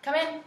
Come in.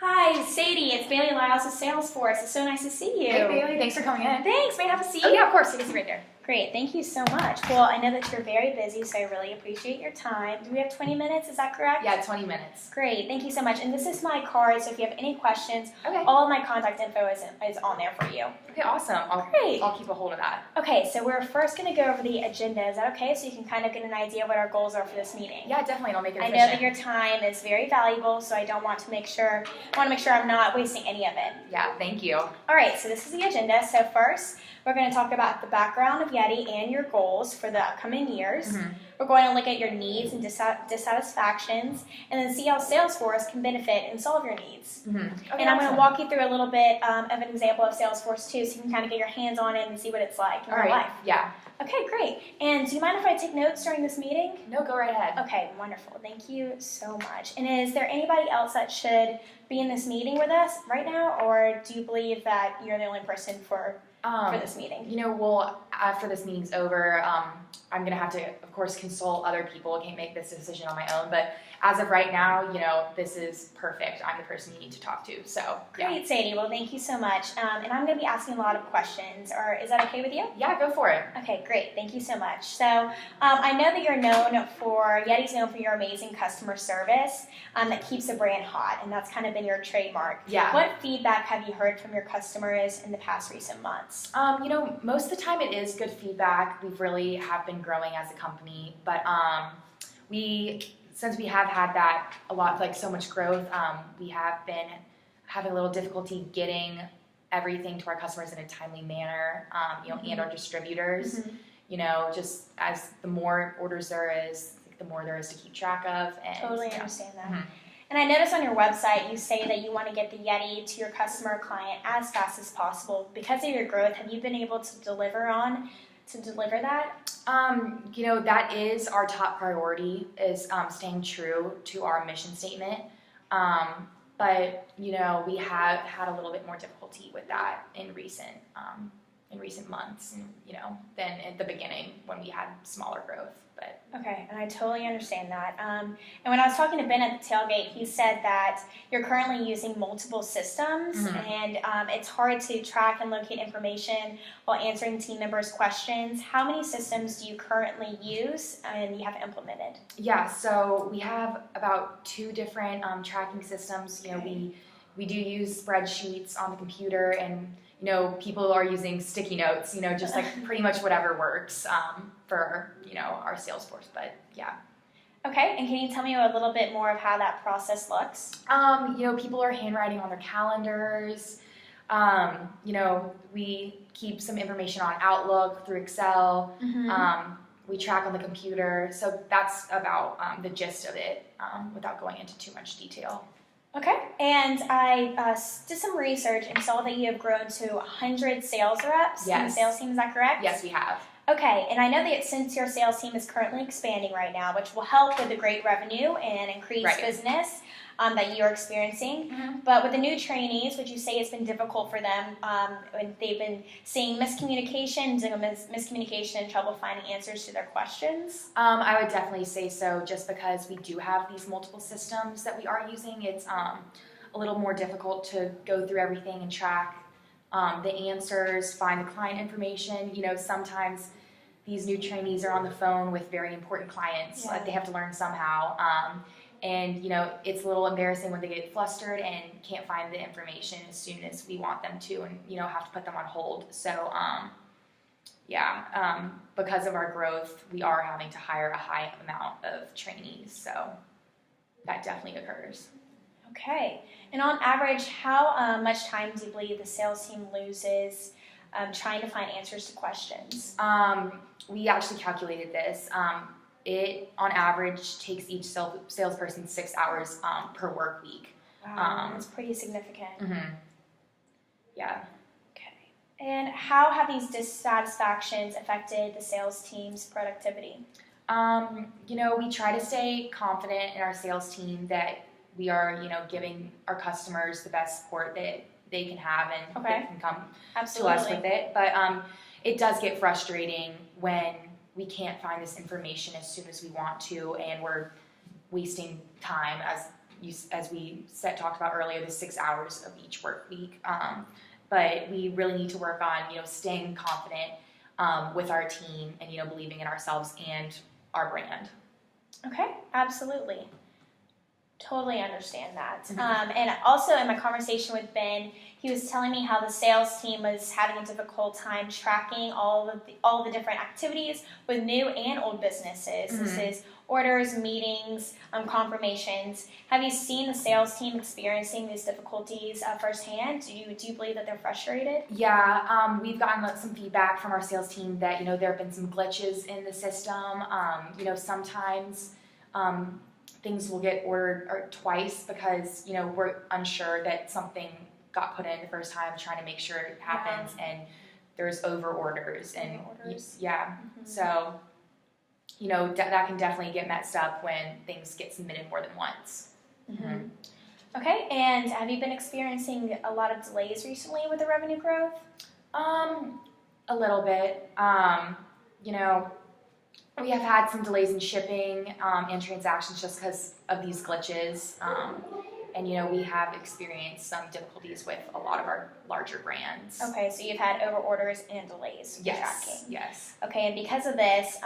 Hi, Sadie. It's Bailey Lyles with Salesforce. It's so nice to see you. Hey, Bailey. Thanks for coming in. Thanks. May I have a seat? Oh, yeah, of course. You can sit right there. Great. Thank you so much. Well, I know that you're very busy, so I really appreciate your time. Do we have 20 minutes? Is that correct? Yeah, 20 minutes. Great. Thank you so much. And this is my card, so if you have any questions, Okay. all of my contact info is on there for you. Okay, awesome. Great. I'll keep a hold of that. Okay, so we're first going to go over the agenda. Is that okay? So you can kind of get an idea of what our goals are for this meeting. Yeah, definitely. I'll make it I efficient. know that your time is very valuable, so I want to make sure I'm not wasting any of it. Yeah, thank you. All right, so this is the agenda. So first, we're going to talk about the background of Yeti and your goals for the upcoming years. Mm-hmm. We're going to look at your needs and dissatisfactions, and then see how Salesforce can benefit and solve your needs. Mm-hmm. Okay, And I'm going awesome. to walk you through a little bit of an example of Salesforce too, so you can kind of get your hands on it and see what it's like in All real right. life. Yeah. Okay, great. And do you mind if I take notes during this meeting? No, go right ahead. Okay, wonderful. Thank you so much. And is there anybody else that should be in this meeting with us right now, or do you believe that you're the only person for this meeting? Well, after this meeting's over, I'm going to have to, of course, consult other people. I can't make this decision on my own. But as of right now, this is perfect. I'm the person you need to talk to. So, yeah. Great, Sadie. Well, thank you so much. And I'm going to be asking a lot of questions. Or is that okay with you? Yeah, go for it. Okay, great. Thank you so much. So I know that Yeti's known for your amazing customer service that keeps the brand hot, and that's kind of been your trademark. Yeah. What feedback have you heard from your customers in the past recent months? Most of the time it is good feedback. We've really have been growing as a company, but since we have had that a lot, like so much growth, we have been having a little difficulty getting everything to our customers in a timely manner, and our distributors. Mm-hmm. Just as the more orders there is, the more there is to keep track of. And, Totally understand that. Mm-hmm. And I noticed on your website you say that you want to get the Yeti to your customer or client as fast as possible. Because of your growth, have you been able to deliver that? That is our top priority, is staying true to our mission statement. But we have had a little bit more difficulty with that in recent months, than at the beginning when we had smaller growth. But Okay, and I totally understand that. And when I was talking to Ben at the tailgate, he said that you're currently using multiple systems, Mm-hmm. and it's hard to track and locate information while answering team members' questions. How many systems do you currently use and you have implemented? yeah, so we have about 2 different tracking systems. We do use spreadsheets on the computer, and people are using sticky notes. Just like pretty much whatever works for our Salesforce. But yeah. Okay, and can you tell me a little bit more of how that process looks? People are handwriting on their calendars. We keep some information on Outlook through Excel. Mm-hmm. We track on the computer. So that's about the gist of it, without going into too much detail. Okay, and I did some research and saw that you have grown to 100 sales reps in the Yes. sales team. Is that correct? Yes, we have. Okay, and I know that since your sales team is currently expanding right now, which will help with the great revenue and increased Right. business that you're experiencing, Mm-hmm. but with the new trainees, would you say it's been difficult for them when they've been seeing miscommunication and trouble finding answers to their questions? I would definitely say so, just because we do have these multiple systems that we are using. It's a little more difficult to go through everything and track the answers, find the client information. Sometimes these new trainees are on the phone with very important clients that they have to learn somehow. And it's a little embarrassing when they get flustered and can't find the information as soon as we want them to, and have to put them on hold. So because of our growth, we are having to hire a high amount of trainees. So that definitely occurs. Okay, and on average, how much time do you believe the sales team loses trying to find answers to questions? We actually calculated this. It, on average, takes each salesperson 6 hours per work week. Wow, that's pretty significant. Mm-hmm. Yeah. Okay, and how have these dissatisfactions affected the sales team's productivity? We try to stay confident in our sales team that we are, giving our customers the best support that they can have, and they can come to us with it. But it does get frustrating when we can't find this information as soon as we want to, and we're wasting time as as we talked about earlier, the 6 hours of each work week. But we really need to work on, staying confident with our team and, believing in ourselves and our brand. Okay, absolutely. Totally understand that. And also in my conversation with Ben, he was telling me how the sales team was having a difficult time tracking all of the different activities with new and old businesses. This is orders, meetings, confirmations. Have you seen the sales team experiencing these difficulties firsthand? Do you believe that they're frustrated? Yeah, we've gotten some feedback from our sales team that, there have been some glitches in the system. Sometimes things will get ordered twice because, we're unsure that something got put in the first time, trying to make sure it happens, and there's over orders. So, that can definitely get messed up when things get submitted more than once. Okay, and have you been experiencing a lot of delays recently with the revenue growth? A little bit. We have had some delays in shipping and transactions just because of these glitches. And, we have experienced some difficulties with a lot of our larger brands. Okay, so you've had over orders and delays with tracking. Yes. Okay, and because of this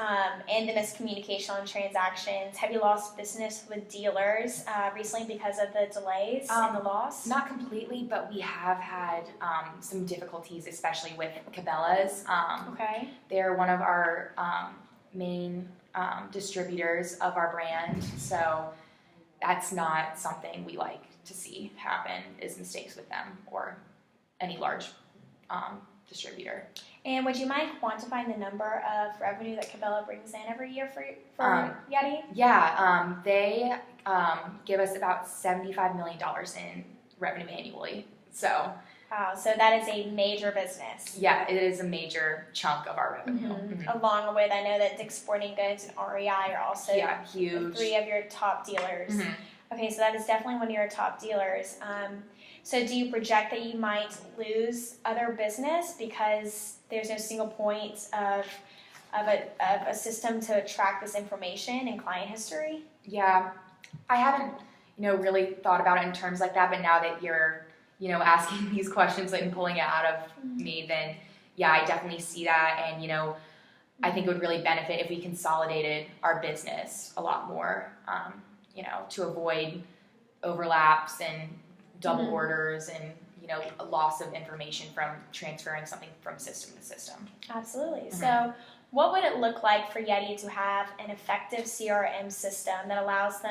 and the miscommunication on transactions, have you lost business with dealers recently because of the delays and the loss? Not completely, but we have had some difficulties, especially with Cabela's. Okay. They're one of our main distributors of our brand, so that's not something we like to see happen, is mistakes with them or any large distributor. And would you mind quantifying the number of revenue that Cabela brings in every year for Yeti? Yeah, they give us about $75 million in revenue annually. So. Wow, so that is a major business. Yeah, it is a major chunk of our revenue. Along with, I know that Dick's Sporting Goods and REI are also huge. 3 of your top dealers. Okay, so that is definitely one of your top dealers. So do you project that you might lose other business because there's no single point of a system to track this information and client history? Yeah, I haven't, really thought about it in terms like that, but now that you're asking these questions and pulling it out of me, then yeah, I definitely see that. And, I think it would really benefit if we consolidated our business a lot more, to avoid overlaps and double orders and, a loss of information from transferring something from system to system. Absolutely. So what would it look like for Yeti to have an effective CRM system that allows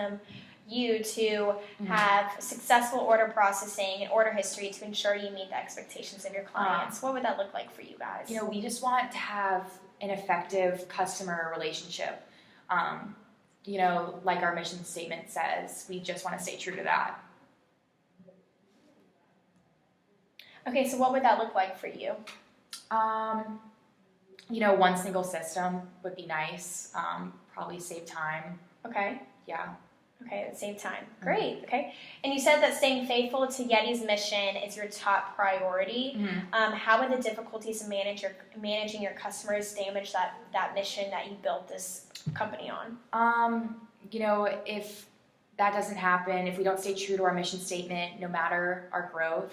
you to have successful order processing and order history to ensure you meet the expectations of your clients? What would that look like for you guys? We just want to have an effective customer relationship. Like our mission statement says, we just want to stay true to that. Okay, so what would that look like for you? One single system would be nice. Probably save time. Okay. Yeah. Okay, that save time. Great. Okay. And you said that staying faithful to Yeti's mission is your top priority. How would the difficulties in managing your customers damage that mission that you built this company on? If that doesn't happen, if we don't stay true to our mission statement, no matter our growth,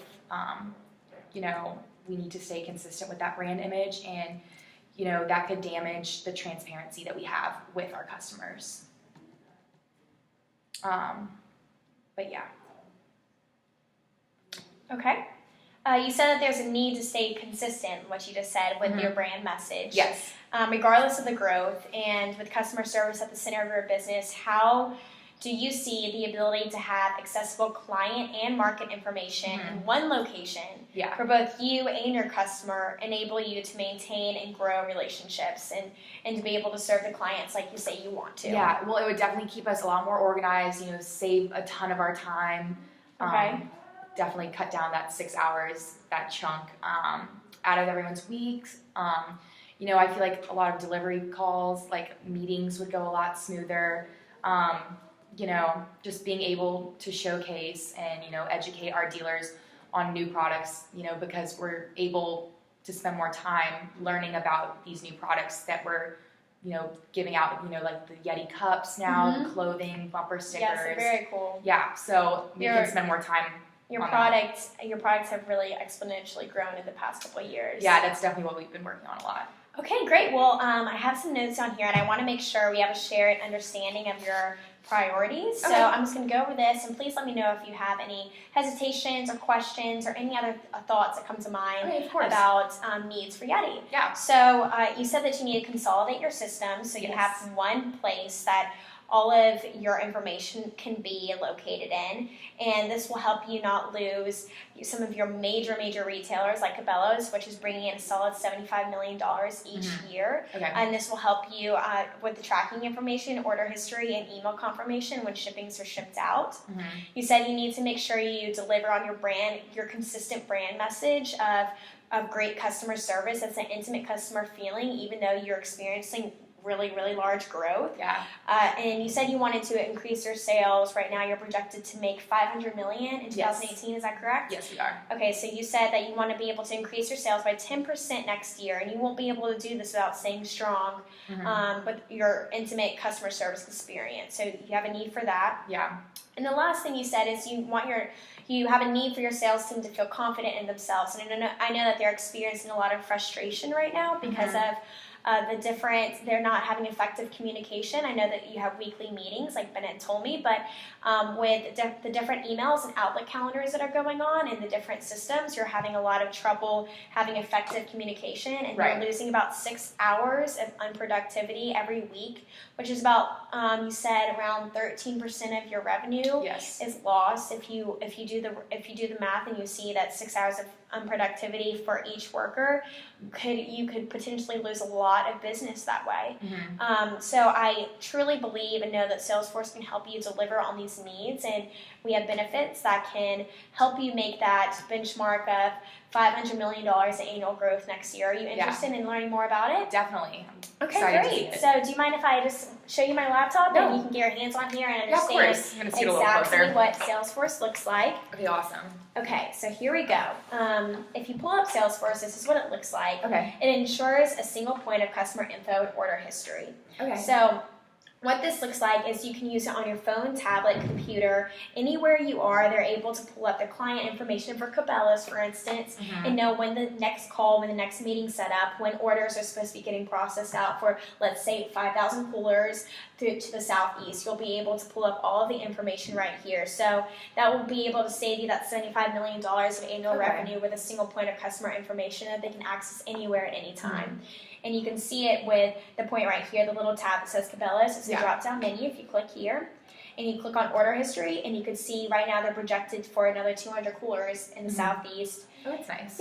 we need to stay consistent with that brand image, and that could damage the transparency that we have with our customers. But yeah. Okay. You said that there's a need to stay consistent, what you just said, with your brand message. Yes. Regardless of the growth, and with customer service at the center of your business, how do you see the ability to have accessible client and market information in one location for both you and your customer enable you to maintain and grow relationships and to be able to serve the clients like you say you want to? Yeah, well, it would definitely keep us a lot more organized, save a ton of our time. Okay. Definitely cut down that 6 hours, that chunk, out of everyone's weeks. I feel like a lot of delivery calls, like meetings would go a lot smoother. Just being able to showcase and, educate our dealers on new products, because we're able to spend more time learning about these new products that we're giving out, like the Yeti cups now, clothing, bumper stickers. Yes, very cool. Yeah, so we can spend more time. Your products have really exponentially grown in the past couple of years. Yeah, that's definitely what we've been working on a lot. Okay, great. Well, I have some notes on here, and I want to make sure we have a shared understanding of your priorities. Okay. So I'm just going to go over this, and please let me know if you have any hesitations or questions or any other thoughts that come to mind about needs for Yeti. Yeah. So you said that you need to consolidate your system, so you have one place that all of your information can be located in, and this will help you not lose some of your major retailers like Cabela's, which is bringing in a solid $75 million each year. Okay. And this will help you with the tracking information, order history, and email confirmation when shippings are shipped out. You said you need to make sure you deliver on your consistent brand message of great customer service. That's an intimate customer feeling, even though you're experiencing really large growth. Yeah. And you said you wanted to increase your sales. Right now you're projected to make $500 million in 2018, is that correct? Yes, we are. Okay, so you said that you want to be able to increase your sales by 10% next year, and you won't be able to do this without staying strong with your intimate customer service experience. So you have a need for that. Yeah. And the last thing you said is you have a need for your sales team to feel confident in themselves. And I know that they're experiencing a lot of frustration right now because of they're not having effective communication. I know that you have weekly meetings, like Bennett told me, but with the different emails and Outlook calendars that are going on in the different systems, you're having a lot of trouble having effective communication, and you're losing about 6 hours of unproductivity every week, which is about, you said, around 13% of your revenue is lost if you do the math and you see that 6 hours of unproductivity for each worker, you could potentially lose a lot of business that way. So I truly believe and know that Salesforce can help you deliver on these needs, and we have benefits that can help you make that benchmark of $500 million in annual growth next year. Are you interested in learning more about it? Definitely. Okay, great. So do you mind if I just show you my laptop and you can get your hands on here and understand exactly what Salesforce looks like? Okay, awesome. Okay, so here we go. If you pull up Salesforce, this is what it looks like. Okay. It ensures a single point of customer info and order history. Okay. So what this looks like is you can use it on your phone, tablet, computer, anywhere you are. They're able to pull up the client information for Cabela's, for instance, and know when the next call, when the next meeting set up, when orders are supposed to be getting processed out for, let's say, 5,000 coolers through to the southeast. You'll be able to pull up all of the information right here. So that will be able to save you that $75 million of annual revenue with a single point of customer information that they can access anywhere at any time. And you can see it with the point right here, the little tab that says Cabela's. It's a drop-down menu. If you click here, and you click on order history, and you can see right now they're projected for another 200 coolers in the southeast. Oh, that's nice.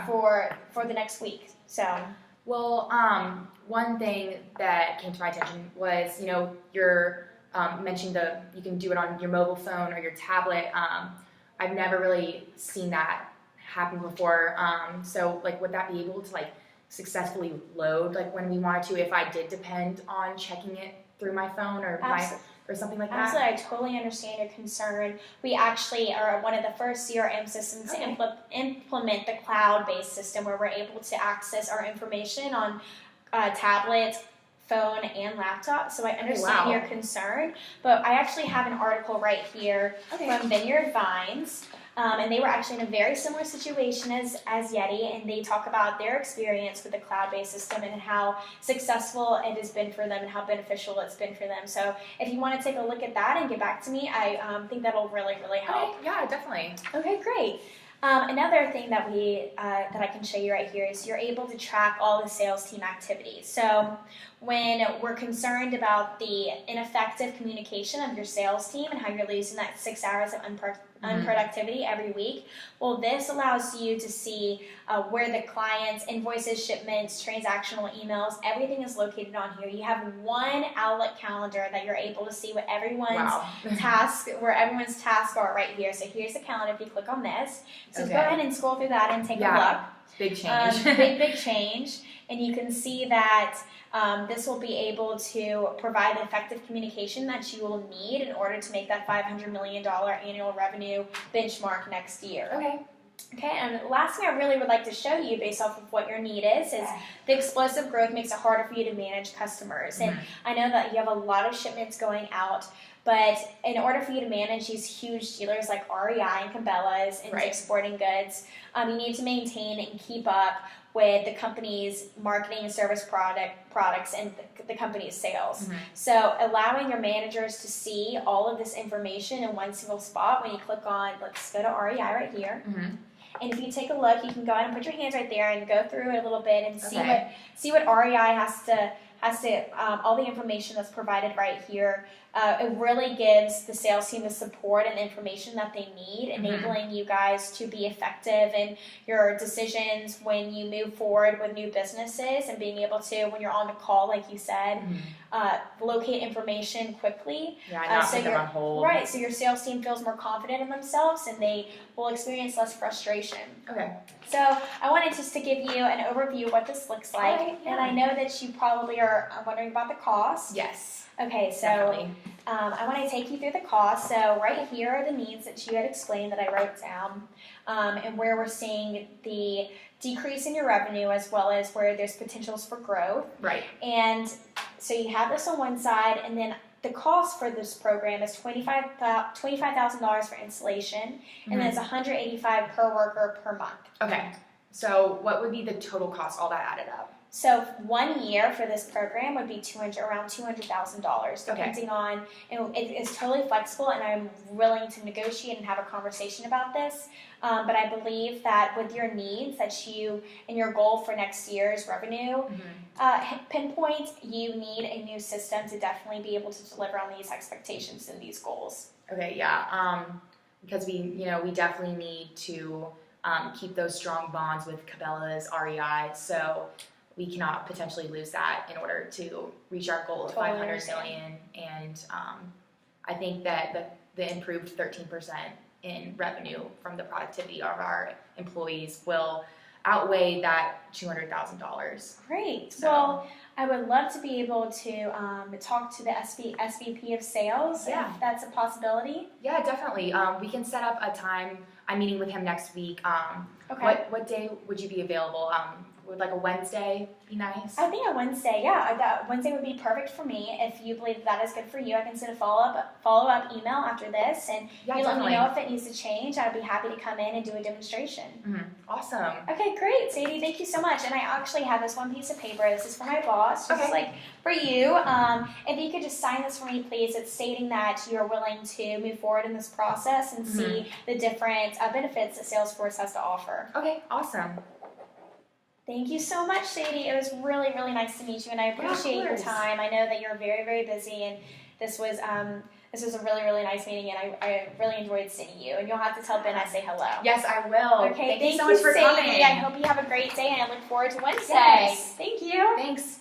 For the next week. So, well, one thing that came to my attention was, you're mentioning you can do it on your mobile phone or your tablet. I've never really seen that happen before. So, would that be able to successfully load when we wanted to, if I did depend on checking it through my phone or something like that? Absolutely, I totally understand your concern. We actually are one of the first CRM systems to implement the cloud-based system where we're able to access our information on tablet, phone, and laptop. So I understand your concern, but I actually have an article right here from Vineyard Vines. And they were actually in a very similar situation as Yeti, and they talk about their experience with the cloud-based system and how successful it has been for them and how beneficial it's been for them. So if you want to take a look at that and get back to me, I think that'll really help. Okay, yeah, definitely. Okay, great. Another thing that that I can show you right here is you're able to track all the sales team activities. So when we're concerned about the ineffective communication of your sales team and how you're losing that 6 hours of unproductivity every week, well, this allows you to see where the clients, invoices, shipments, transactional emails, everything is located on here. You have one Outlook calendar that you're able to see what everyone's tasks are right here. So here's the calendar if you click on this. So go ahead and scroll through that and take a look. Big change. Big change. And you can see that this will be able to provide the effective communication that you will need in order to make that $500 million annual revenue benchmark next year. Okay. Okay, and the last thing I really would like to show you based off of what your need is the explosive growth makes it harder for you to manage customers. And I know that you have a lot of shipments going out, but in order for you to manage these huge dealers like REI and Cabela's and Dick's Sporting Goods, you need to maintain and keep up with the company's marketing and service products and the company's sales. So allowing your managers to see all of this information in one single spot when you click on, let's go to REI right here. And if you take a look, you can go ahead and put your hands right there and go through it a little bit and see what REI has to all the information that's provided right here. It really gives the sales team the support and the information that they need, enabling you guys to be effective in your decisions when you move forward with new businesses and being able to, when you're on the call, like you said, locate information quickly. Not put them on hold. Right, so your sales team feels more confident in themselves and they will experience less frustration. So I wanted just to give you an overview of what this looks like. And I know that you probably are wondering about the cost. Yes. Okay, so I want to take you through the cost. So right here are the needs that you had explained that I wrote down, and where we're seeing the decrease in your revenue as well as where there's potentials for growth. And so you have this on one side, and then the cost for this program is $25,000 for installation, and then it's $185 per worker per month. So what would be the total cost, all that added up? So 1 year for this program would be around $200,000, depending on, and it is totally flexible, and I'm willing to negotiate and have a conversation about this. But I believe that with your needs that you and your goal for next year's revenue pinpoint, you need a new system to definitely be able to deliver on these expectations and these goals. Because we definitely need to keep those strong bonds with Cabela's, REI, so we cannot potentially lose that in order to reach our goal of $500 million. And I think that the improved 13% in revenue from the productivity of our employees will outweigh that $200,000. Great. So, well, I would love to be able to talk to the SVP of sales if that's a possibility. Yeah, definitely. We can set up a time. I'm meeting with him next week. What day would you be available? Would like a Wednesday be nice? I think a Wednesday, that Wednesday would be perfect for me. If you believe that is good for you, I can send a follow-up email after this, and you let me know if it needs to change. I'd be happy to come in and do a demonstration. Awesome. Okay, great, Sadie. Thank you so much. And I actually have this one piece of paper. This is for my boss, just like for you. If you could just sign this for me, please. It's stating that you're willing to move forward in this process and see the different benefits that Salesforce has to offer. Okay, awesome. Thank you so much, Sadie. It was really, really nice to meet you, and I appreciate your time. I know that you're very, very busy, and this was a really, really nice meeting, and I really enjoyed seeing you. And you'll have to tell Ben I say hello. Yes, I will. Okay, thank you so much for Sadie. coming. I hope you have a great day, and I look forward to Wednesday. Yes. Thank you. Thanks.